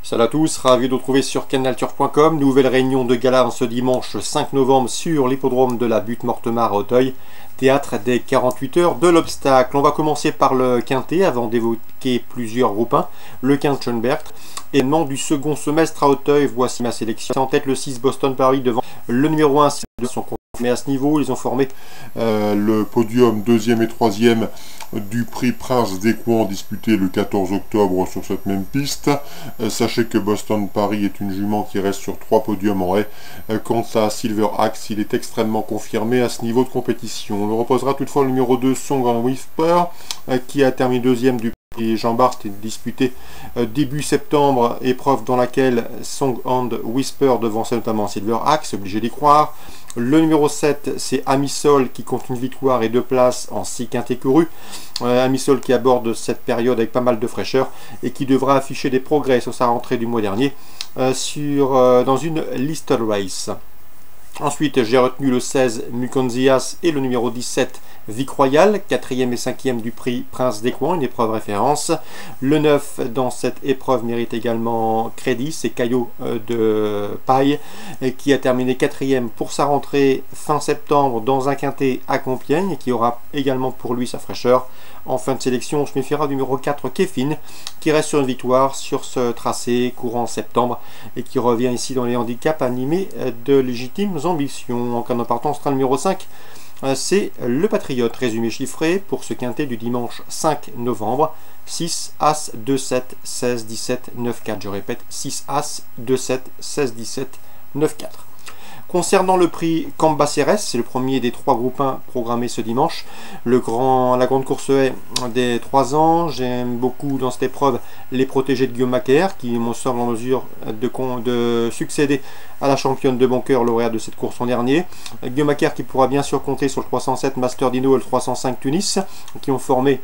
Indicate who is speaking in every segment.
Speaker 1: Salut à tous, ravi de vous retrouver sur canalturf.com. Nouvelle réunion de gala ce dimanche 5 novembre sur l'hippodrome de la Butte Mortemart à Auteuil, théâtre des 48 heures de l'obstacle. On va commencer par le quintet avant d'évoquer plusieurs groupes 1. Le quintet Schoenberg, événement du second semestre à Auteuil. Voici ma sélection. En tête le 6 Boston Paris devant le numéro 1 de son compte. Mais à ce niveau, ils ont formé
Speaker 2: le podium 2e et 3e du prix Prince d'Écouen disputé le 14 octobre sur cette même piste. Sachez que Boston Paris est une jument qui reste sur 3 podiums en haie. Quant à Silver Axe, il est extrêmement confirmé à ce niveau de compétition. On le reposera toutefois le numéro 2 Song and Whisper qui a terminé 2e du prix Jean Bart disputé début septembre, épreuve dans laquelle Song and Whisper devançait notamment Silver Axe, obligé d'y croire. Le numéro 7, c'est Amisol qui compte une victoire et 2 places en 6 quintés courus. Amisol qui aborde cette période avec pas mal de fraîcheur et qui devra afficher des progrès sur sa rentrée du mois dernier dans une listed race. Ensuite, j'ai retenu le 16 Mukonzias et le numéro 17 Vic Royal, 4e et 5e du prix Prince d'Écouen, une épreuve référence. Le 9 dans cette épreuve mérite également crédit, c'est Caillot de Paille, qui a terminé 4e pour sa rentrée fin septembre dans un quintet à Compiègne et qui aura également pour lui sa fraîcheur. En fin de sélection, on se méfiera du numéro 4 Kefin, qui reste sur une victoire sur ce tracé courant septembre et qui revient ici dans les handicaps animés de légitimes ambitions. En cas d'importance, ce sera le numéro 5. C'est le Patriote, résumé chiffré pour ce quintet du dimanche 5 novembre. 6 As 2 7 16 17 9 4. Je répète, 6 As 2 7 16 17 9 4. Concernant le prix Cambacérès, c'est le premier des 3 groupes 1 programmés ce dimanche. La grande course haie des 3 ans. J'aime beaucoup dans cette épreuve les protégés de Guillaume Macaire qui me semblent en mesure de succéder à la championne de bon cœur lauréate de cette course en dernier. Guillaume Macaire qui pourra bien sûr compter sur le 307 Master Dino et le 305 Tunis qui ont formé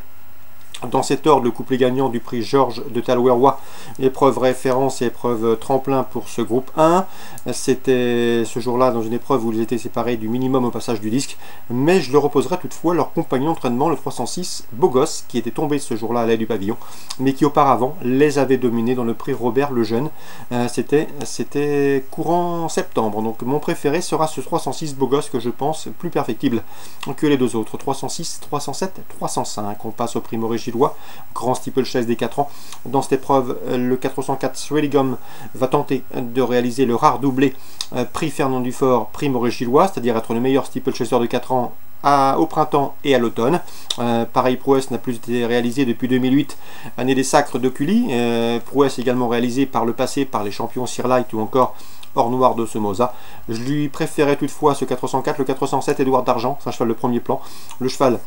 Speaker 2: dans cet ordre le couplet gagnant du prix Georges de Talouerois, épreuve référence et épreuve tremplin pour ce groupe 1. C'était ce jour-là dans une épreuve où ils étaient séparés du minimum au passage du disque, mais je le reposerai toutefois leur compagnon d'entraînement, le 306 Bogos, qui était tombé ce jour-là à l'aile du pavillon, mais qui auparavant les avait dominés dans le prix Robert le Jeune. C'était courant septembre, donc mon préféré sera ce 306 Bogos que je pense plus perfectible que les deux autres, 306, 307, 305. On passe au prix Maurice Gillois, grand steeplechase des 4 ans. Dans cette épreuve, le 404 Swelligum va tenter de réaliser le rare doublé prix Fernand Dufort, prix Maurice Gillois, c'est-à-dire être le meilleur steeplechaser de 4 ans au printemps et à l'automne. Pareil prouesse n'a plus été réalisé depuis 2008, année des sacres d'Oculi. Prouesse également réalisée par le passé par les champions Sir Light ou encore Or Noir de Somoza. Je lui préférais toutefois ce 404, le 407 Édouard d'Argent, c'est un cheval de premier plan. Le cheval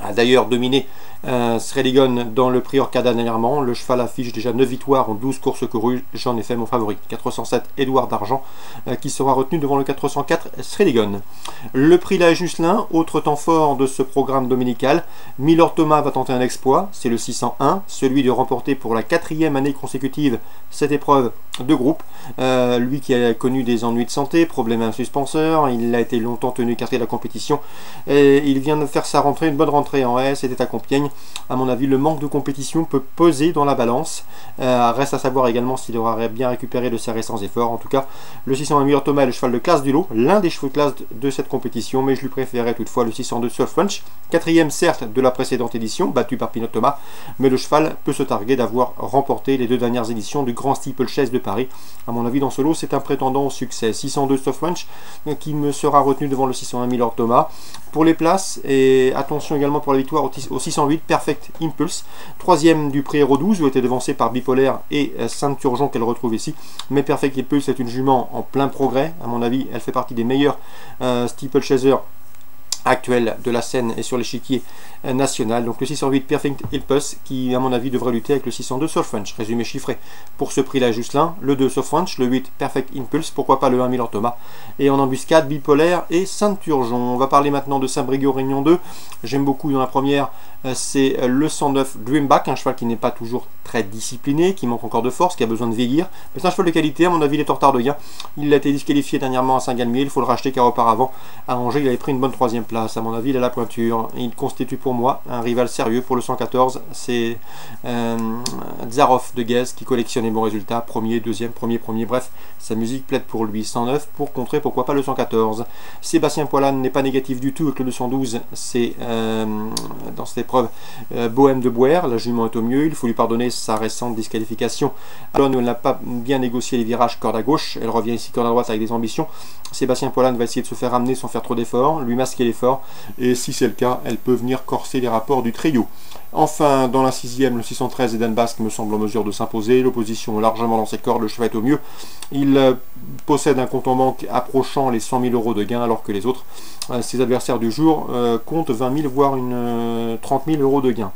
Speaker 2: a d'ailleurs dominé Sreligon dans le prix Orcada dernièrement. Le cheval affiche déjà 9 victoires en 12 courses courues. J'en ai fait mon favori, 407 Édouard d'Argent, qui sera retenu devant le 404 Sreligon. Le prix La Jusselin, autre temps fort de ce programme dominical. Milord Thomas va tenter un exploit, c'est le 601, celui de remporter pour la 4e année consécutive cette épreuve de groupe. Lui qui a connu des ennuis de santé, problème à un suspenseur, il a été longtemps tenu écarté de la compétition et il vient de faire sa rentrée, une bonne rentrée en haie, c'était à Compiègne. À mon avis, le manque de compétition peut peser dans la balance. Reste à savoir également s'il aura bien récupéré de ses récents efforts. En tout cas, le 601 Milord Thomas est le cheval de classe du lot, l'un des chevaux de classe de cette compétition, mais je lui préférais toutefois le 602 Surf French, 4e certes de la précédente édition, battu par Pinot Thomas, mais le cheval peut se targuer d'avoir remporté les 2 dernières éditions du Grand Steeplechase de Paris. À mon avis, dans ce lot, c'est un prétendant au succès. 602 Surf French qui me sera retenu devant le 601 Milord Thomas. Pour les places, et attention également pour la victoire au 608 Perfect Impulse, 3e du prix Hero 12 où était devancé par Bipolaire et Saint-Turgeon qu'elle retrouve ici. Mais Perfect Impulse est une jument en plein progrès. À mon avis, elle fait partie des meilleurs steeplechasers actuel de la scène et sur l'échiquier national. Donc le 608 Perfect Impulse qui à mon avis devrait lutter avec le 602 Surf French, résumé chiffré pour ce prix là Jusselin, le 2 Surf French, le 8 Perfect Impulse, pourquoi pas le 1 Milord Thomas, et en embuscade Bipolaire et Saint-Turgeon. On va parler maintenant de Saint-Brieuc Réunion 2. J'aime beaucoup dans la première, c'est le 109 Dreamback, un cheval qui n'est pas toujours très discipliné, qui manque encore de force, qui a besoin de vieillir, mais c'est un cheval de qualité. À mon avis il est en retard de gain, il a été disqualifié dernièrement à Saint-Galmier, il faut le racheter car auparavant à Angers il avait pris une bonne 3e
Speaker 1: place. À mon avis, il a la pointure. Il constitue pour moi un rival sérieux pour le 114. C'est Zaroff de Guez qui collectionne les bons résultats. Premier, deuxième, premier, bref, sa musique plaide pour lui. 109 pour contrer, pourquoi pas le 114. Sébastien Poilane n'est pas négatif du tout avec le 212. C'est dans cette épreuve Bohème de Boer. La jument est au mieux. Il faut lui pardonner sa récente disqualification. Alors, elle n'a pas bien négocié les virages corde à gauche. Elle revient ici corde à droite avec des ambitions. Sébastien Poilane va essayer de se faire ramener sans faire trop d'efforts, lui masquer l'effort, et si c'est le cas, elle peut venir corser les rapports du trio. Enfin, dans la 6e, le 613 Eden Basque me semble en mesure de s'imposer. L'opposition est largement dans ses cordes, le cheval est au mieux. Il possède un compte en banque approchant les 100 000 euros de gain, alors que les autres, ses adversaires du jour, comptent 20 000 voire 30 000 euros de gain.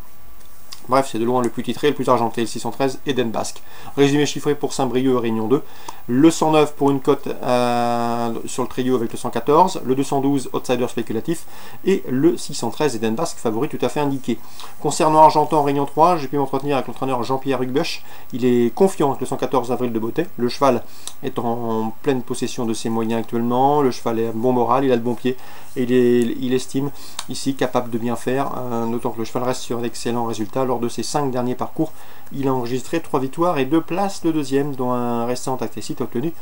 Speaker 1: Bref, c'est de loin le plus titré, le plus argenté, le 613 Eden Basque. Résumé chiffré pour Saint-Brieuc, Réunion 2. Le 109 pour une cote sur le trio avec le 114. Le 212 outsider spéculatif. Et le 613 Eden Basque, favori tout à fait indiqué. Concernant Argentan, Réunion 3, j'ai pu m'entretenir avec l'entraîneur Jean-Pierre Huguebusch. Il est confiant avec le 114 Avril de Beauté. Le cheval est en pleine possession de ses moyens actuellement. Le cheval est à bon moral, il a le bon pied. Et il estime ici capable de bien faire. Notant que le cheval reste sur d'excellents résultats. Lors de ses 5 derniers parcours, il a enregistré 3 victoires et 2 places, le deuxième, dont un récent accessite obtenu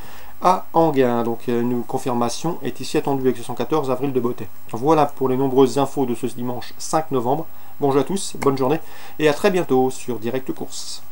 Speaker 1: à Enghien. Donc une confirmation est ici attendue avec ce 114 Avril de Beauté. Voilà pour les nombreuses infos de ce dimanche 5 novembre. Bonjour à tous, bonne journée et à très bientôt sur Direct Course.